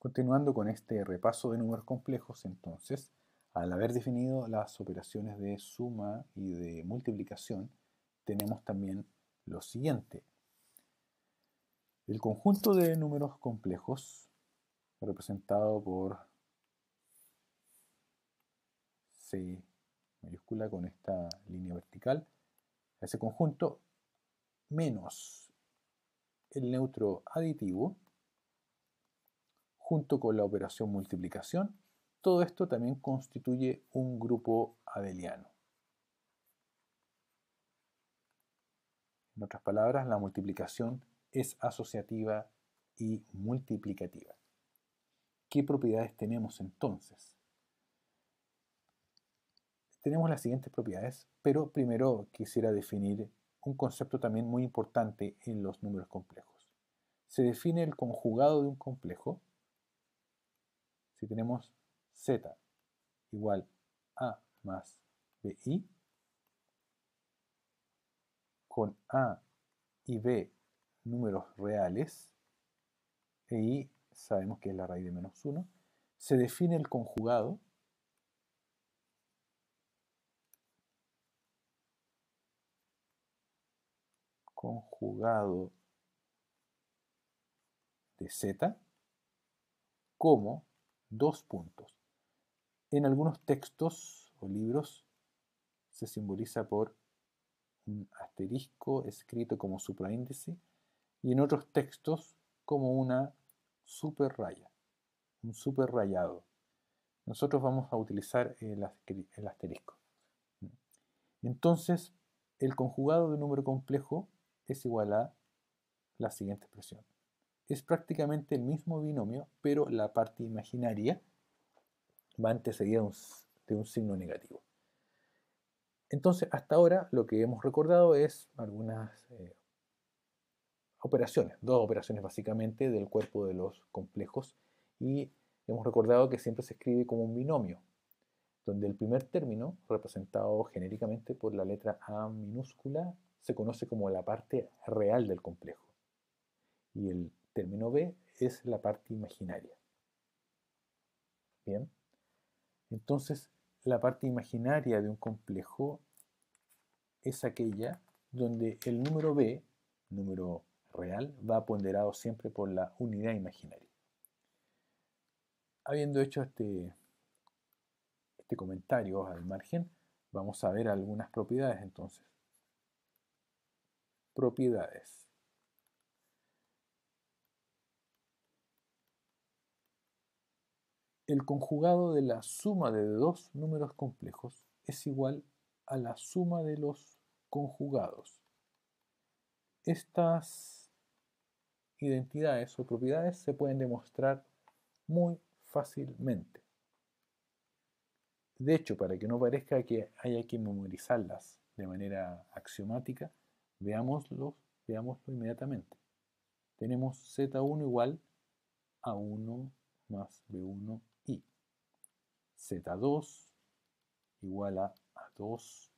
Continuando con este repaso de números complejos, entonces, al haber definido las operaciones de suma y de multiplicación, tenemos también lo siguiente. El conjunto de números complejos, representado por C mayúscula con esta línea vertical, ese conjunto menos el neutro aditivo, junto con la operación multiplicación, todo esto también constituye un grupo abeliano. En otras palabras, la multiplicación es asociativa y multiplicativa. ¿Qué propiedades tenemos entonces? Tenemos las siguientes propiedades, pero primero quisiera definir un concepto también muy importante en los números complejos. Se define el conjugado de un complejo si tenemos z igual a más bi, con a y b números reales, e i sabemos que es la raíz de menos 1, se define el conjugado de z como dos puntos. En algunos textos o libros se simboliza por un asterisco escrito como supraíndice y en otros textos como una superraya, un superrayado. Nosotros vamos a utilizar el asterisco. Entonces, el conjugado de un número complejo es igual a la siguiente expresión. Es prácticamente el mismo binomio, pero la parte imaginaria va antecedida de un signo negativo. Entonces, hasta ahora lo que hemos recordado es algunas operaciones, dos operaciones básicamente del cuerpo de los complejos, y hemos recordado que siempre se escribe como un binomio, donde el primer término, representado genéricamente por la letra A minúscula, se conoce como la parte real del complejo, y el término B es la parte imaginaria. Bien, entonces la parte imaginaria de un complejo es aquella donde el número B, número real, va ponderado siempre por la unidad imaginaria. Habiendo hecho este comentario al margen, vamos a ver algunas propiedades entonces. Propiedades. El conjugado de la suma de dos números complejos es igual a la suma de los conjugados. Estas identidades o propiedades se pueden demostrar muy fácilmente. De hecho, para que no parezca que haya que memorizarlas de manera axiomática, veámoslo inmediatamente. Tenemos z1 igual a 1 más b1i. z2 igual a 2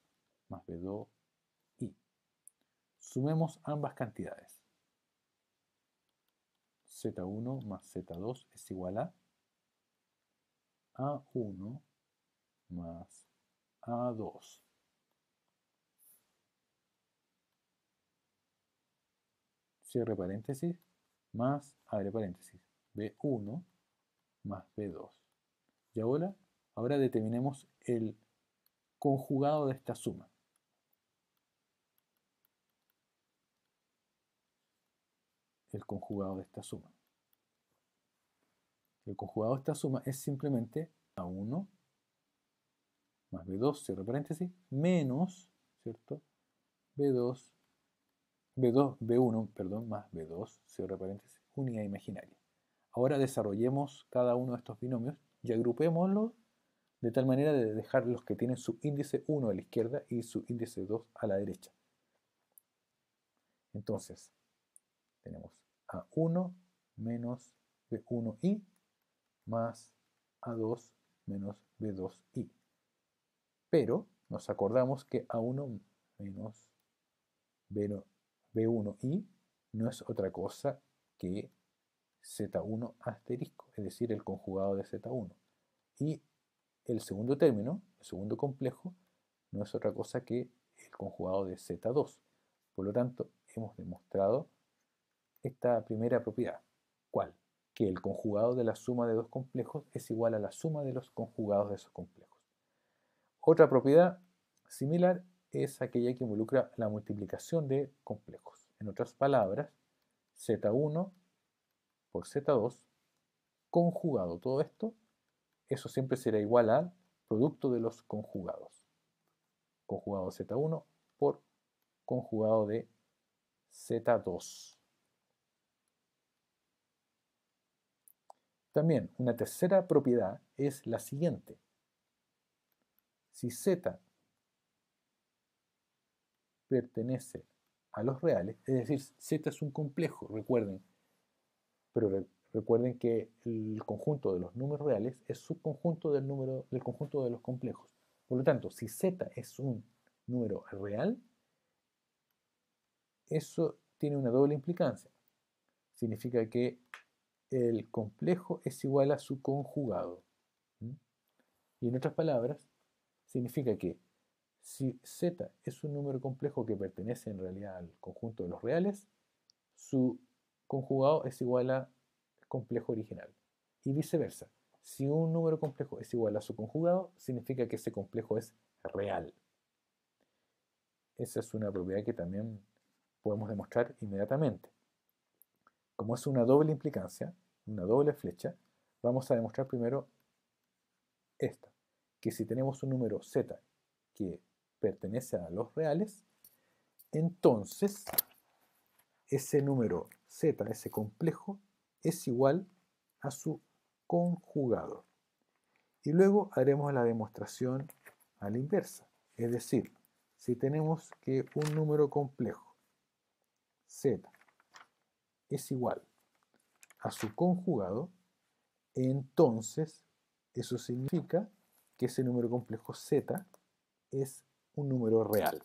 más b2i. Sumemos ambas cantidades. z1 más z2 es igual a a1 más a2. Cierre paréntesis, más, abre paréntesis, b1 más b2. Y ahora determinemos el conjugado de esta suma. El conjugado de esta suma. El conjugado de esta suma es simplemente a1 más b2, cierre paréntesis, menos, ¿cierto? b1, perdón, más b2, cierre paréntesis, unidad imaginaria. Ahora desarrollemos cada uno de estos binomios y agrupémoslos de tal manera de dejar los que tienen su índice 1 a la izquierda y su índice 2 a la derecha. Entonces, tenemos a1 menos b1i más a2 menos b2i. Pero nos acordamos que a1 menos b1i no es otra cosa que Z1 asterisco, es decir, el conjugado de Z1. Y el segundo término, el segundo complejo, no es otra cosa que el conjugado de Z2. Por lo tanto, hemos demostrado esta primera propiedad. ¿Cuál? Que el conjugado de la suma de dos complejos es igual a la suma de los conjugados de esos complejos. Otra propiedad similar es aquella que involucra la multiplicación de complejos. En otras palabras, Z1 por Z2 conjugado todo esto, eso siempre será igual al producto de los conjugados. Conjugado de Z1 por conjugado de Z2. También una tercera propiedad es la siguiente. Si Z pertenece a los reales, es decir, Z es un complejo, recuerden, pero recuerden que el conjunto de los números reales es subconjunto del conjunto de los complejos. Por lo tanto, si Z es un número real, eso tiene una doble implicancia. Significa que el complejo es igual a su conjugado. Y en otras palabras, significa que si Z es un número complejo que pertenece en realidad al conjunto de los reales, su conjugado es igual al complejo original. Y viceversa. Si un número complejo es igual a su conjugado, significa que ese complejo es real. Esa es una propiedad que también podemos demostrar inmediatamente. Como es una doble implicancia, una doble flecha, vamos a demostrar primero esta, que si tenemos un número z que pertenece a los reales, entonces ese número z, ese complejo, es igual a su conjugado. Y luego haremos la demostración a la inversa. Es decir, si tenemos que un número complejo z es igual a su conjugado, entonces eso significa que ese número complejo z es un número real.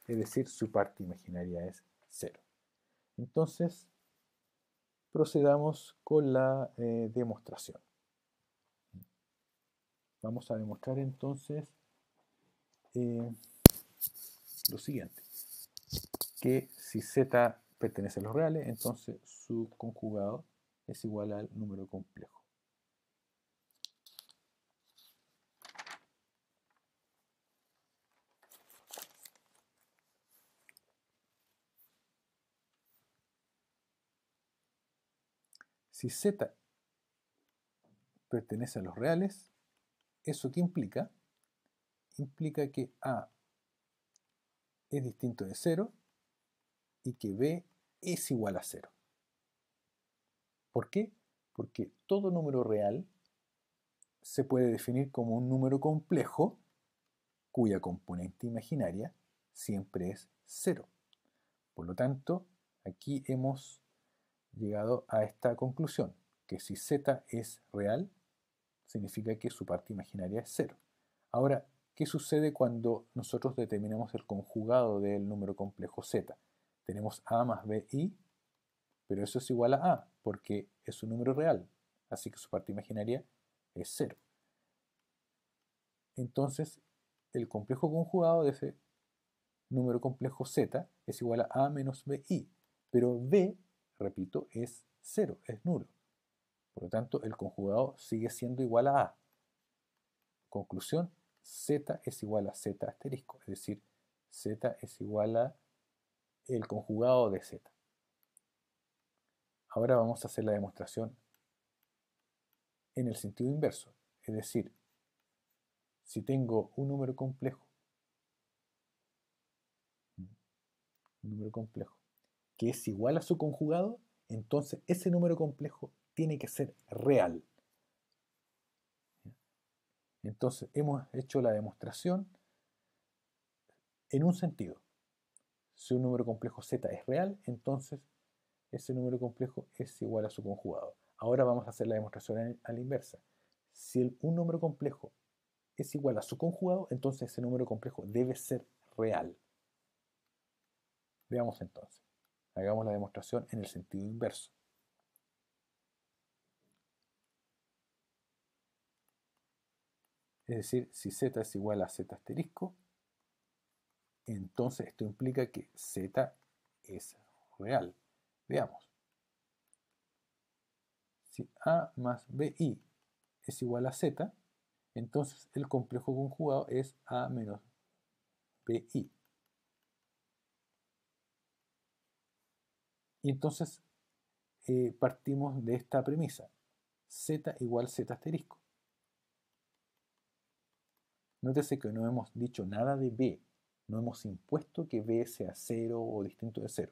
Es decir, su parte imaginaria es 0. Entonces, procedamos con la demostración. Vamos a demostrar entonces lo siguiente, que si z pertenece a los reales, entonces su conjugado es igual al número complejo. Si z pertenece a los reales, ¿eso qué implica? Implica que a es distinto de 0 y que b es igual a 0. ¿Por qué? Porque todo número real se puede definir como un número complejo cuya componente imaginaria siempre es 0. Por lo tanto, aquí hemos llegado a esta conclusión, que si z es real, significa que su parte imaginaria es 0. Ahora, ¿qué sucede cuando nosotros determinamos el conjugado del número complejo z? Tenemos a más bi, pero eso es igual a porque es un número real, así que su parte imaginaria es 0. Entonces, el complejo conjugado de ese número complejo z es igual a menos bi, pero b, repito, es 0, es nulo. Por lo tanto, el conjugado sigue siendo igual a a. Conclusión, z es igual a z asterisco, es decir, z es igual a el conjugado de z. Ahora vamos a hacer la demostración en el sentido inverso, es decir, si tengo un número complejo que es igual a su conjugado, entonces ese número complejo tiene que ser real. Entonces hemos hecho la demostración en un sentido. Si un número complejo z es real, entonces ese número complejo es igual a su conjugado. Ahora vamos a hacer la demostración a la inversa. Si un número complejo es igual a su conjugado, entonces ese número complejo debe ser real. Veamos entonces. Hagamos la demostración en el sentido inverso. Es decir, si z es igual a z asterisco, entonces esto implica que z es real. Veamos. Si a más bi es igual a z, entonces el complejo conjugado es a menos bi. Y entonces partimos de esta premisa. Z igual z asterisco. Nótese que no hemos dicho nada de b. No hemos impuesto que b sea 0 o distinto de 0.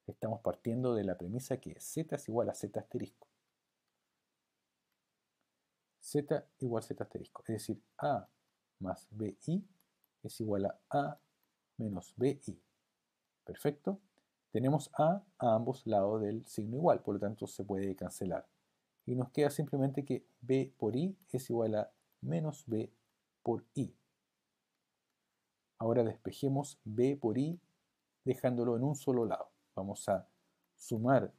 Estamos partiendo de la premisa que z es igual a z asterisco. Z igual z asterisco. Es decir, a más bi es igual a menos bi. Perfecto. Tenemos a ambos lados del signo igual, por lo tanto se puede cancelar. Y nos queda simplemente que b por i es igual a menos b por i. Ahora despejemos b por i dejándolo en un solo lado. Vamos a sumar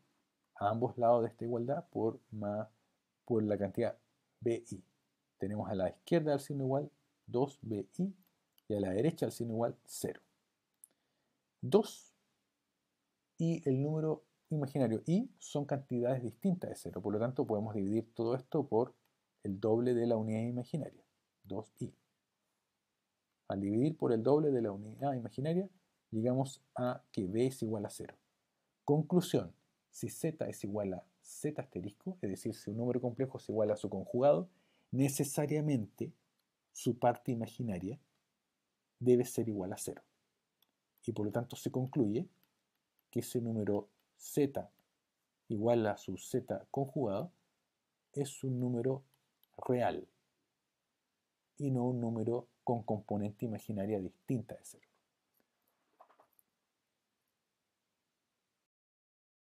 a ambos lados de esta igualdad por la cantidad bi. Tenemos a la izquierda del signo igual 2bi y a la derecha del signo igual 0. 2 y el número imaginario i son cantidades distintas de 0, por lo tanto podemos dividir todo esto por el doble de la unidad imaginaria, 2i. Al dividir por el doble de la unidad imaginaria, llegamos a que b es igual a 0. Conclusión, si z es igual a z asterisco, es decir, si un número complejo es igual a su conjugado, necesariamente su parte imaginaria debe ser igual a 0. Y por lo tanto se concluye que ese número z igual a su z conjugado es un número real y no un número con componente imaginaria distinta de 0.